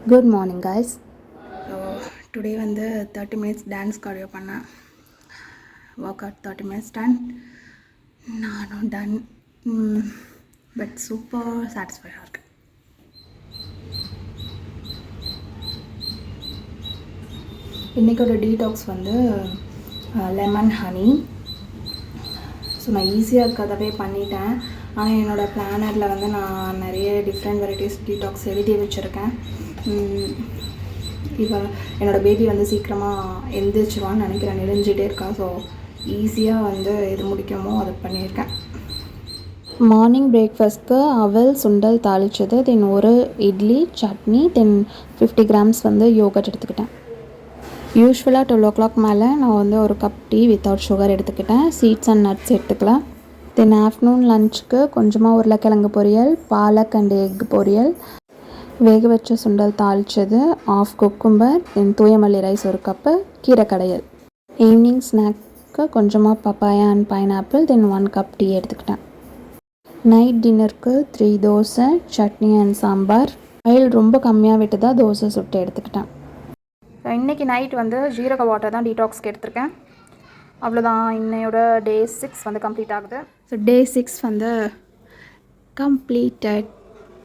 Good morning, guys. So today வந்து 30 minutes dance cardio பண்ணேன். Work out 30 minutes done. நானும் done. But super சாட்டிஸ்ஃபைடாக இருக்கு. இன்றைக்கோட டீடாக்ஸ் வந்து லெமன் ஹனி. ஸோ நான் ஈஸியாக இருக்கிறதவே பண்ணிட்டேன். ஆனால் என்னோடய பிளானரில் வந்து நான் நிறைய டிஃப்ரெண்ட் வெரைட்டிஸ் டீடாக்ஸ் எழுதி வச்சுருக்கேன். இப்போ என்னோடய பேபி வந்து சீக்கிரமாக எழுந்திரிச்சிருவான்னு நினைக்கிறேன், நெளிஞ்சிட்டே இருக்கா. ஸோ ஈஸியாக வந்து எது முடிக்குமோ அதை பண்ணியிருக்கேன். மார்னிங் பிரேக்ஃபாஸ்ட்க்கு அவல் சுண்டல் தாளித்தது, தென் ஒரு இட்லி சட்னி, தென் 50 கிராம்ஸ் வந்து யோகட் எடுத்துக்கிட்டேன். யூஸ்வலாக 12 o'clock மேலே நான் வந்து ஒரு கப் டீ வித்தவுட் சுகர் எடுத்துக்கிட்டேன். சீட்ஸ் அண்ட் நட்ஸ் எடுத்துக்கலாம். தென் ஆஃப்டர்நூன் லஞ்சுக்கு கொஞ்சமாக உருளைக்கிழங்கு பொரியல், பாலக் அண்ட் எக் பொரியல், வேக வச்ச சுண்டல் தாளித்தது, of cucumber, then Thooyamalli rice ஒரு கப்பு, கீரை கடையல். ஈவினிங் ஸ்நாக்கு கொஞ்சமாக papaya and pineapple, then 1 cup tea எடுத்துக்கிட்டேன். நைட் டின்னருக்கு 3 தோசை, சட்னி அண்ட் சாம்பார். ஆயில் ரொம்ப கம்மியாக விட்டு தான் தோசை சுட்டு எடுத்துக்கிட்டேன். இன்றைக்கி நைட் வந்து ஜீரக வாட்டர் தான் டீடாக்ஸ்க்கு எடுத்திருக்கேன். அவ்வளோதான், இன்னையோட டே 6 வந்து கம்ப்ளீட் ஆகுது. ஸோ டே 6 வந்து கம்ப்ளீட்டட்.